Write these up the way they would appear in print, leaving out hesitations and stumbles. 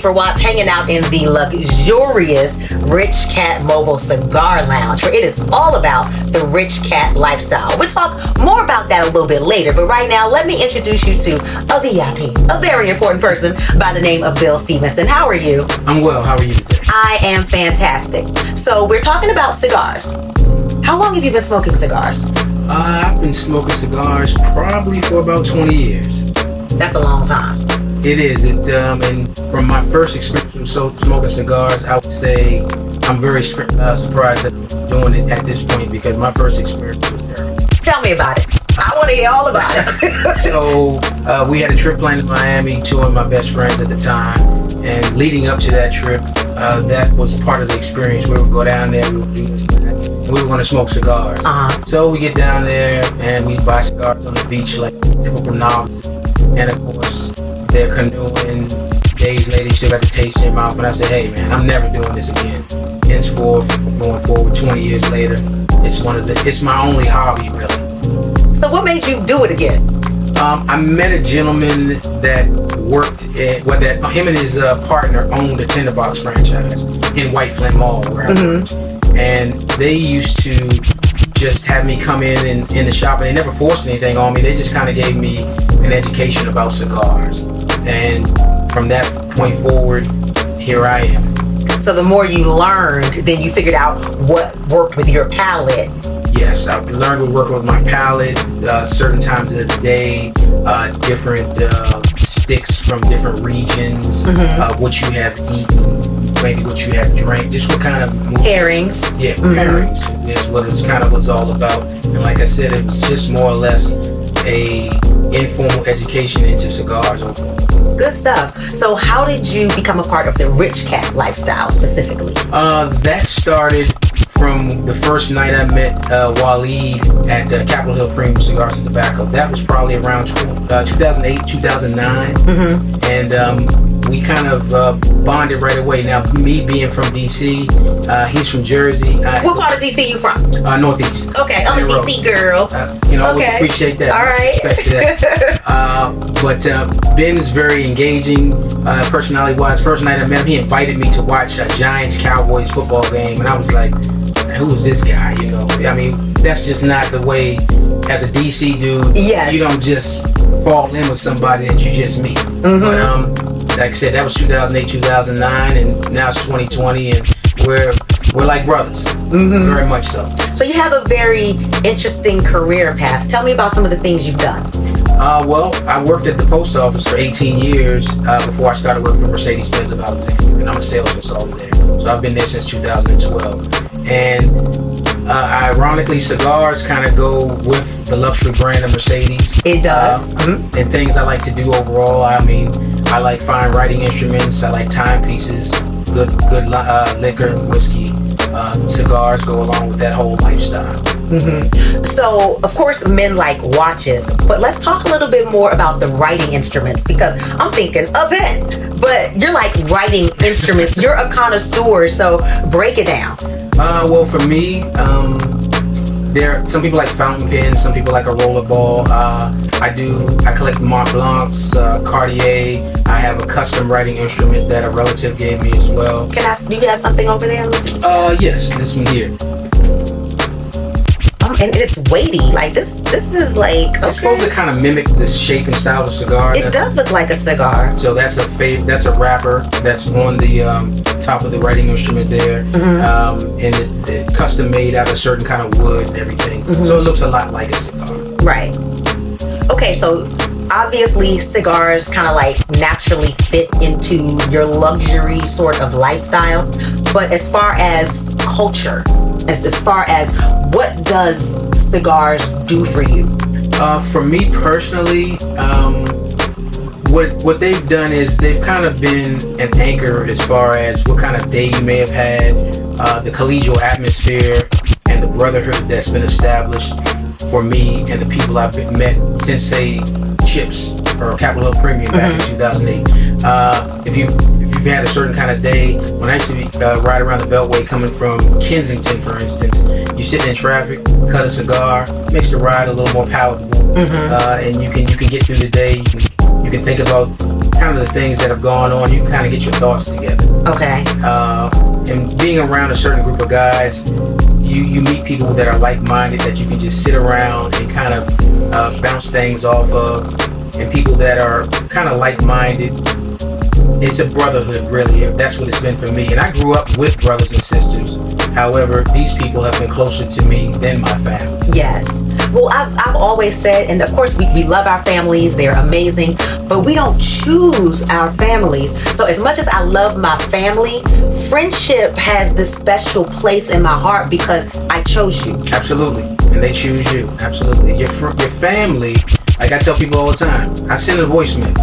for Watts hanging out in the luxurious Richkat Mobile Cigar Lounge, where it is all about the Richkat lifestyle. We'll talk more about that a little bit later, but right now, let me introduce you to a VIP, a very important person by the name of Bill Stevenson. How are you? I'm well. How are you today? I am fantastic. So we're talking about cigars. How long have you been smoking cigars? I've been smoking cigars probably for about 20 years. That's a long time. It is. And from my first experience with smoking cigars, I would say I'm very surprised that I'm doing it at this point because my first experience was terrible. Tell me about it. I want to hear all about it. So we had a trip planned to Miami, two of my best friends at the time. And leading up to that trip, that was part of the experience. We would go down there, we would do this and that, and we were going to smoke cigars. So we get down there and we buy cigars on the beach like typical novices. And of course, they're canoeing. Days later, you still got the taste in your mouth. And I said, hey man, I'm never doing this again. Henceforth, going forward, 20 years later, it's my only hobby really. So what made you do it again? I met a gentleman that worked at, him and his partner owned a Tinderbox franchise in White Flint Mall where I worked. And they used to just have me come in the shop, and they never forced anything on me. They just kind of gave me an education about cigars. And from that point forward, here I am. So the more you learned, then you figured out what worked with your palate. Yes, I've learned to work with my palate, certain times of the day, different sticks from different regions, what you have eaten, maybe what you have drank, just what kind of pairings. Yeah, pairings is what it's kind of what's all about. And like I said, it was just more or less a informal education into cigars. Good stuff. So how did you become a part of the Richkat lifestyle specifically? That started from the first night I met Waleed at Capitol Hill Premium Cigars and Tobacco. That was probably around 2008, 2009. And we kind of bonded right away. Now, me being from D.C., he's from Jersey. What part of D.C. you from? Northeast. Okay, I'm a D.C. girl. Always appreciate that. All right. Respect to that. But Ben is very engaging, personality-wise. First night I met him, he invited me to watch a Giants-Cowboys football game, and I was like, who is this guy? You know, I mean, that's just not the way. As a DC dude, you don't just fall in with somebody that you just meet. But like I said, that was 2008, 2009, and now it's 2020, and we're like brothers, very much so. So you have a very interesting career path. Tell me about some of the things you've done. Well, I worked at the post office for 18 years before I started working for Mercedes-Benz of Alexandria, and I'm a sales consultant there. So I've been there since 2012. And ironically, cigars kind of go with the luxury brand of Mercedes. It does. And things I like to do overall, I mean, I like fine writing instruments, I like timepieces, good liquor, whiskey. Cigars go along with that whole lifestyle. So, of course, men like watches, but let's talk a little bit more about the writing instruments, because I'm thinking a pen, but you're like writing instruments. You're a connoisseur, so break it down. Well, for me, there some people like fountain pens, some people like a roller ball. I collect Mont Blancs, Cartier. I have a custom writing instrument that a relative gave me as well. Do you have something over there? Yes, this one here. And it's weighty. Like this is like. Okay. It's supposed to kind of mimic the shape and style of cigar. It does look like a cigar. So that's a wrapper that's on the top of the writing instrument there, and it custom made out of certain kind of wood and everything. So it looks a lot like a cigar. Right. Okay, so obviously cigars kind of like naturally fit into your luxury sort of lifestyle, but as far as culture, as far as what does cigars do for you? For me personally, what they've done is they've kind of been an anchor as far as what kind of day you may have had, the collegial atmosphere and the brotherhood that's been established for me and the people I've met since, say, Chips or Capitol Hill Premium back in 2008. If you've had a certain kind of day, when I used to ride around the Beltway coming from Kensington, for instance, you sit in traffic, cut a cigar, makes the ride a little more palatable, and you can get through the day. You can think about kind of the things that have gone on, you can kind of get your thoughts together. Okay. And being around a certain group of guys, you meet people that are like-minded that you can just sit around and kind of bounce things off of, and people that are kind of like-minded. It's a brotherhood, really. That's what it's been for me. And I grew up with brothers and sisters. However, these people have been closer to me than my family. Yes. Well, I've always said, and of course we love our families, they're amazing, but we don't choose our families. So as much as I love my family, friendship has this special place in my heart because I chose you. Absolutely. And they choose you. Absolutely. Your family, like I tell people all the time, I send a voicemail,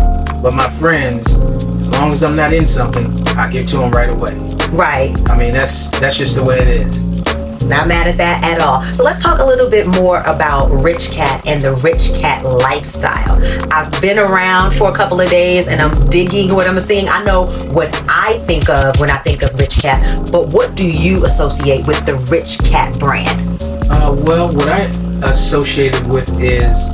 but my friends, as long as I'm not in something, I give to them right away. Right. I mean, that's just the way it is. Not mad at that at all. So let's talk a little bit more about Richkat and the Richkat lifestyle. I've been around for a couple of days and I'm digging what I'm seeing. I know what I think of when I think of Richkat, but what do you associate with the Richkat brand? Well, what I associated with is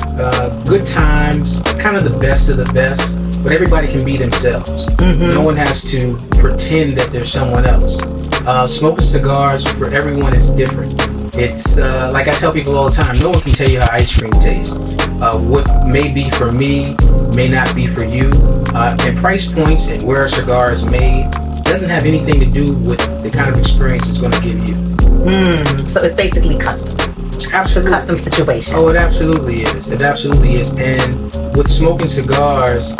good times, kind of the best of the best, but everybody can be themselves. Mm-hmm. No one has to pretend that they're someone else. Smoking cigars for everyone is different. It's like I tell people all the time, no one can tell you how ice cream tastes. What may be for me may not be for you. And price points and where a cigar is made doesn't have anything to do with the kind of experience it's going to give you. So it's basically custom. Absolutely. Custom situation. Oh, it absolutely is. It absolutely is. And with smoking cigars,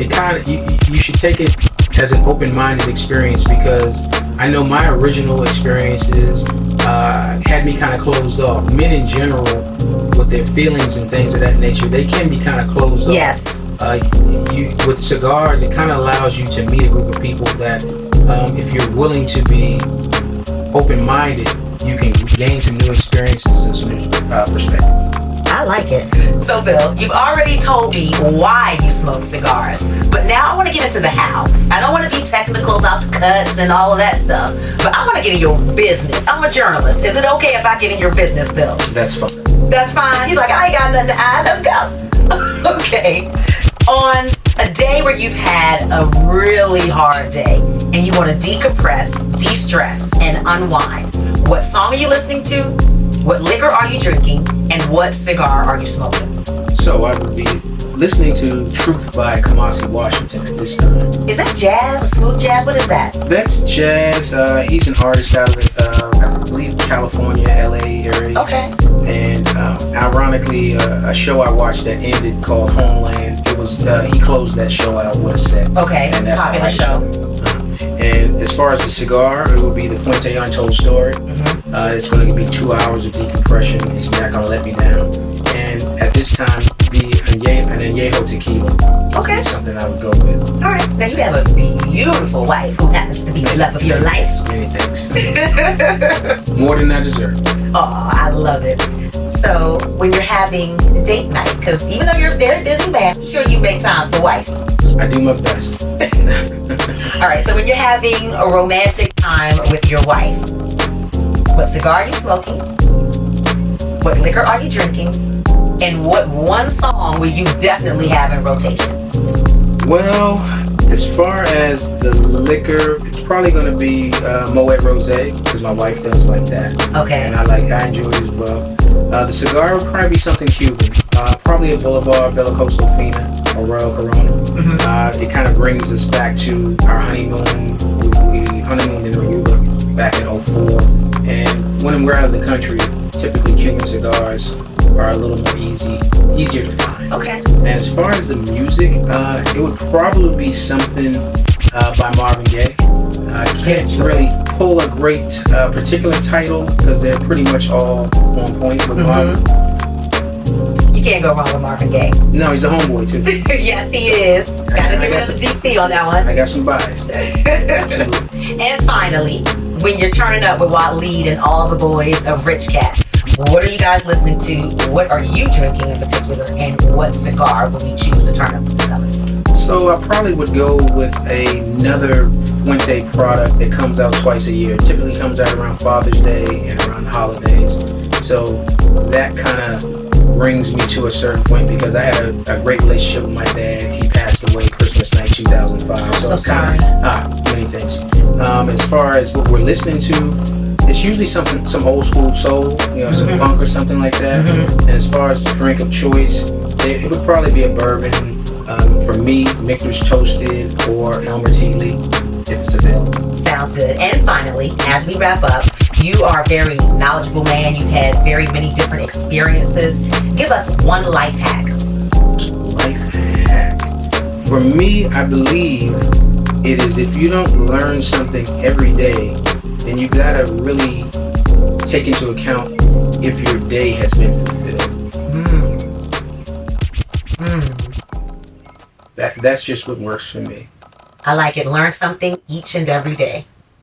it kind of you should take it as an open-minded experience, because I know my original experiences had me kind of closed off. Men in general, with their feelings and things of that nature, they can be kind of closed off. Yes. With cigars, it kind of allows you to meet a group of people that, if you're willing to be open-minded, you can gain some new experiences and some new perspectives. I like it. So, Bill, you've already told me why you smoke cigars, but now I want to get into the how. I don't want to be technical about the cuts and all of that stuff, but I want to get in your business. I'm a journalist. Is it okay if I get in your business, Bill? That's fine. That's fine. He's like, I ain't got nothing to hide. Let's go. Okay. On a day where you've had a really hard day and you want to decompress, de-stress, and unwind, what song are you listening to? What liquor are you drinking? And what cigar are you smoking? So I would be listening to Truth by Kamasi Washington at this time. Is that jazz or smooth jazz? What is that? That's jazz. He's an artist out of, I believe, California, LA area. Okay. And ironically, a show I watched that ended called Homeland, it was he closed that show out with a set. Okay, and that's popular show. And as far as the cigar, it will be the Fuente Untold Story. Mm-hmm. It's going to be 2 hours of decompression. It's not going to let me down. And at this time, be an Añejo tequila. Okay. It's something I would go with. All right. Now you have a beautiful wife who happens to be the love of your life. Many thanks. More than I deserve. Oh, I love it. So when you're having date night, because even though you're a very busy man, I'm sure you make time for wife. I do my best. All right. So when you're having a romantic time with your wife, what cigar are you smoking? What liquor are you drinking? And what one song will you definitely have in rotation? Well, as far as the liquor, it's probably going to be Moet Rosé, because my wife does like that. Okay. And I enjoy it as well. The cigar would probably be something Cuban. Probably a Boulevard Belicoso Fina or Royal Corona. Mm-hmm. It kind of brings us back to our honeymoon. We honeymooned in Aruba back in 2004. And when we're out of the country, typically Cuban cigars are a little more easier to find. Okay. And as far as the music, it would probably be something by Marvin Gaye. I can't really pull a great particular title because they're pretty much all on point with Marvin. You can't go wrong with Marvin Gaye. No, he's a homeboy too. Yes, he is. Gotta give it to DC on that one. I got some bias there. Absolutely. And finally, when you're turning up with Waleed and all the boys of Richkat, what are you guys listening to? What are you drinking in particular? And what cigar will you choose to turn up with the fellas? So I probably would go with another Fuente product that comes out twice a year. It typically comes out around Father's Day and around the holidays. So that kind of brings me to a certain point because I had a great relationship with my dad. He passed away Christmas night 2005. So it's kind of many things. As far as what we're listening to, it's usually some old school soul, some funk or something like that. And as far as the drink of choice, it would probably be a bourbon. For me, Michter's Toasted or Elmer Tea Lee, if it's available. Sounds good. And finally, as we wrap up, you are a very knowledgeable man. You've had very many different experiences. Give us one life hack. Life hack. For me, I believe it is if you don't learn something every day, then you gotta really take into account if your day has been fulfilled. That's just what works for me. I like it. Learn something each and every day.